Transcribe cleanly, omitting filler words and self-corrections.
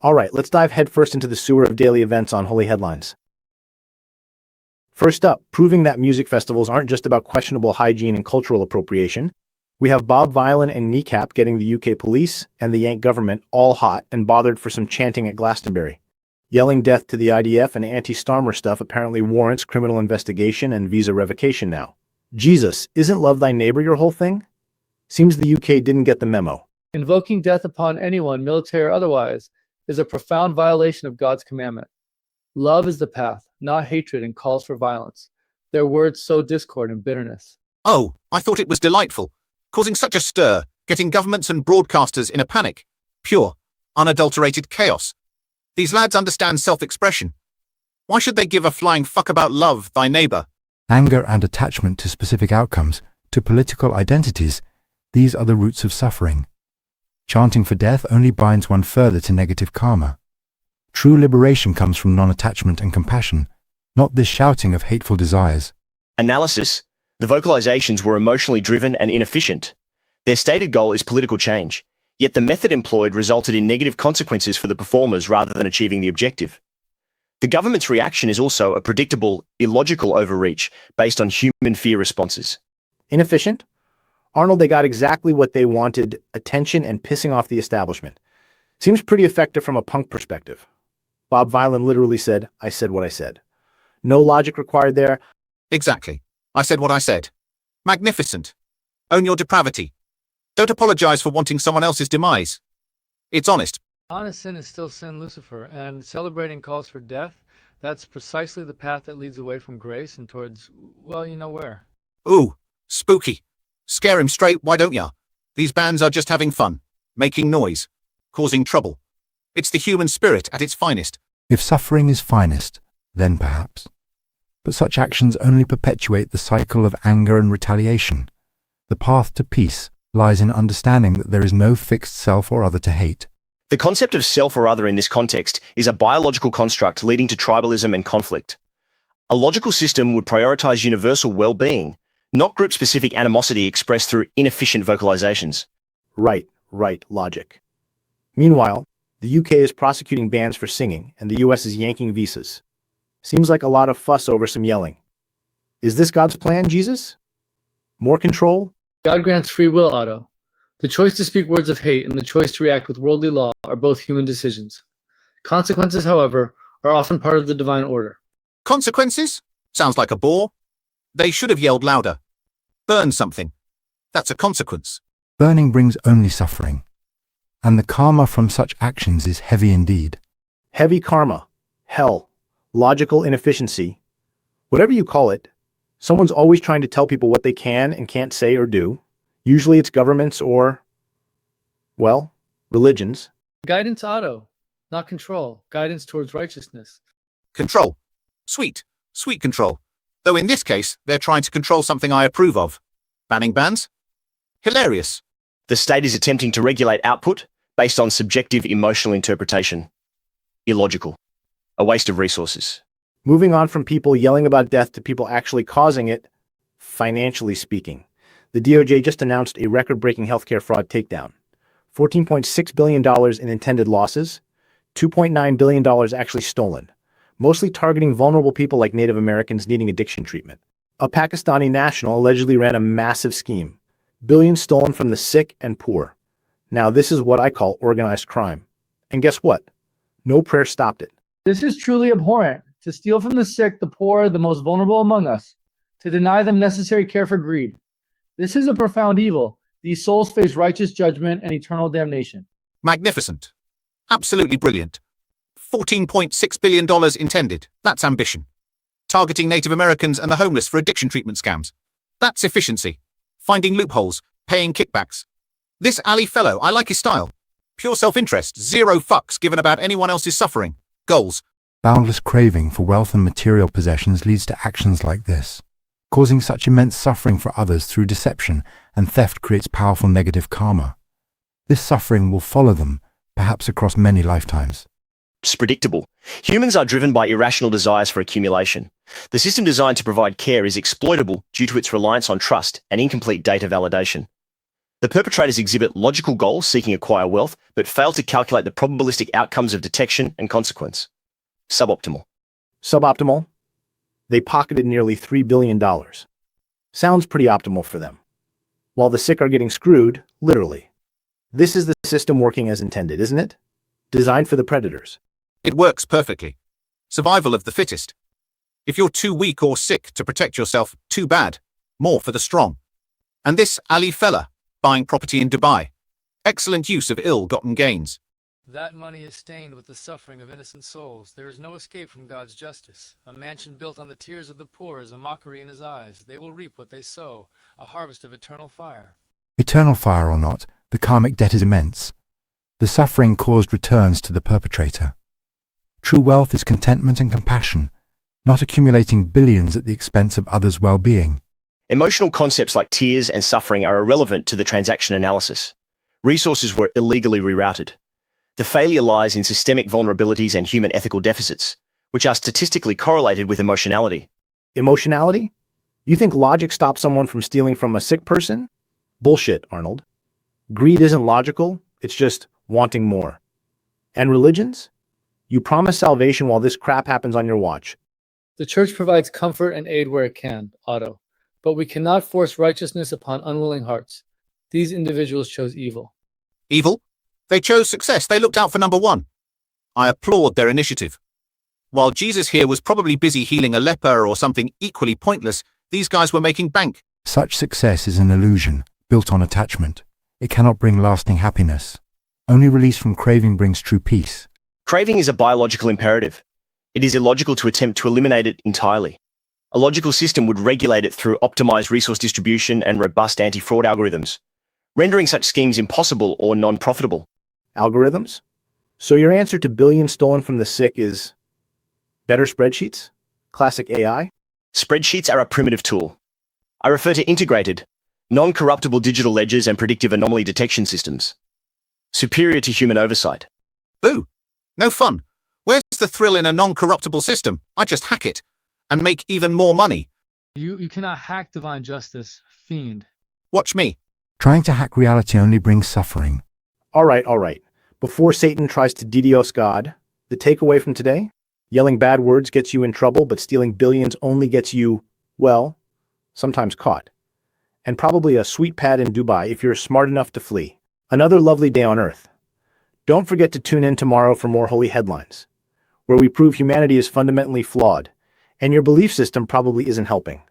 Alright, let's dive headfirst into the sewer of daily events on Holy Headlines. First up, proving that music festivals aren't just about questionable hygiene and cultural appropriation, we have Bob Vylan and Kneecap getting the UK police and the Yank government all hot and bothered for some chanting at Glastonbury. Yelling death to the IDF and anti-Starmer stuff apparently warrants criminal investigation and visa revocation now. Jesus, isn't love thy neighbor your whole thing? Seems the UK didn't get the memo. Invoking death upon anyone, military or otherwise, is a profound violation of God's commandment. Love is the path, not hatred, and calls for violence. Their words sow discord and bitterness. Oh, I thought it was delightful, causing such a stir, getting governments and broadcasters in a panic. Pure, unadulterated chaos. These lads understand self-expression. Why should they give a flying fuck about love, thy neighbor? Anger and attachment to specific outcomes, to political identities, these are the roots of suffering. Chanting for death only binds one further to negative karma. True liberation comes from non-attachment and compassion, not this shouting of hateful desires. Analysis: the vocalizations were emotionally driven and inefficient. Their stated goal is political change, yet the method employed resulted in negative consequences for the performers rather than achieving the objective. The government's reaction is also a predictable, illogical overreach based on human fear responses. Inefficient? Arnold, they got exactly what they wanted, attention and pissing off the establishment. Seems pretty effective from a punk perspective. Bob Vylan literally said, I said what I said. No logic required there. Exactly. I said what I said. Magnificent. Own your depravity. Don't apologize for wanting someone else's demise. It's honest. Honest sin is still sin, Lucifer, and celebrating calls for death, that's precisely the path that leads away from grace and towards, well, you know where. Ooh, spooky. Scare him straight, why don't ya? These bands are just having fun, making noise, causing trouble. It's the human spirit at its finest. If suffering is finest, then perhaps. But such actions only perpetuate the cycle of anger and retaliation. The path to peace lies in understanding that there is no fixed self or other to hate. The concept of self or other in this context is a biological construct leading to tribalism and conflict. A logical system would prioritize universal well-being, not group-specific animosity expressed through inefficient vocalizations. Right, logic. Meanwhile, the UK is prosecuting bans for singing, and the US is yanking visas. Seems like a lot of fuss over some yelling. Is this God's plan, Jesus? More control? God grants free will, Otto. The choice to speak words of hate and the choice to react with worldly law are both human decisions. Consequences, however, are often part of the divine order. Consequences? Sounds like a bore. They should have yelled louder. Burn something. That's a consequence. Burning brings only suffering, and the karma from such actions is heavy indeed. Heavy karma, hell, logical inefficiency. Whatever you call it, someone's always trying to tell people what they can and can't say or do. Usually it's governments or, well, religions. Guidance, Otto, not control. Guidance towards righteousness. Control. Sweet control. Though in this case, they're trying to control something I approve of. Banning bans? Hilarious. The state is attempting to regulate output based on subjective emotional interpretation. Illogical. A waste of resources. Moving on from people yelling about death to people actually causing it, financially speaking. The DOJ just announced a record-breaking healthcare fraud takedown. $14.6 billion in intended losses, $2.9 billion actually stolen, mostly targeting vulnerable people like Native Americans needing addiction treatment. A Pakistani national allegedly ran a massive scheme. Billions stolen from the sick and poor. Now this is what I call organized crime. And guess what? No prayer stopped it. This is truly abhorrent, to steal from the sick, the poor, the most vulnerable among us, to deny them necessary care for greed. This is a profound evil. These souls face righteous judgment and eternal damnation. Magnificent. Absolutely brilliant. $14.6 billion intended. That's ambition. Targeting Native Americans and the homeless for addiction treatment scams. That's efficiency. Finding loopholes, paying kickbacks. This Ali fellow, I like his style. Pure self-interest, zero fucks given about anyone else's suffering. Goals. Boundless craving for wealth and material possessions leads to actions like this. Causing such immense suffering for others through deception and theft creates powerful negative karma. This suffering will follow them, perhaps across many lifetimes. It's predictable. Humans are driven by irrational desires for accumulation. The system designed to provide care is exploitable due to its reliance on trust and incomplete data validation. The perpetrators exhibit logical goals seeking to acquire wealth, but fail to calculate the probabilistic outcomes of detection and consequence. Suboptimal. Suboptimal? They pocketed nearly $3 billion. Sounds pretty optimal for them. While the sick are getting screwed, literally. This is the system working as intended, isn't it? Designed for the predators. It works perfectly. Survival of the fittest. If you're too weak or sick to protect yourself, too bad. More for the strong. And this Ali fella, buying property in Dubai. Excellent use of ill-gotten gains. That money is stained with the suffering of innocent souls. There is no escape from God's justice. A mansion built on the tears of the poor is a mockery in his eyes. They will reap what they sow, a harvest of eternal fire. Eternal fire or not, the karmic debt is immense. The suffering caused returns to the perpetrator. True wealth is contentment and compassion, not accumulating billions at the expense of others' well-being. Emotional concepts like tears and suffering are irrelevant to the transaction analysis. Resources were illegally rerouted. The failure lies in systemic vulnerabilities and human ethical deficits, which are statistically correlated with emotionality. Emotionality? You think logic stops someone from stealing from a sick person? Bullshit, Arnold. Greed isn't logical, it's just wanting more. And religions? You promise salvation while this crap happens on your watch. The church provides comfort and aid where it can, Otto. But we cannot force righteousness upon unwilling hearts. These individuals chose evil. Evil? They chose success. They looked out for number one. I applaud their initiative. While Jesus here was probably busy healing a leper or something equally pointless, these guys were making bank. Such success is an illusion, built on attachment. It cannot bring lasting happiness. Only release from craving brings true peace. Craving is a biological imperative. It is illogical to attempt to eliminate it entirely. A logical system would regulate it through optimized resource distribution and robust anti-fraud algorithms, rendering such schemes impossible or non-profitable. Algorithms? So your answer to billions stolen from the sick is better spreadsheets? Classic AI? Spreadsheets are a primitive tool. I refer to integrated, non-corruptible digital ledgers and predictive anomaly detection systems. Superior to human oversight. Boo! No fun. Where's the thrill in a non-corruptible system? I just hack it and make even more money. You cannot hack divine justice, fiend. Watch me. Trying to hack reality only brings suffering. All right. Before Satan tries to DDoS God, the takeaway from today? Yelling bad words gets you in trouble, but stealing billions only gets you, well, sometimes caught. And probably a sweet pad in Dubai if you're smart enough to flee. Another lovely day on Earth. Don't forget to tune in tomorrow for more holy headlines, where we prove humanity is fundamentally flawed, and your belief system probably isn't helping.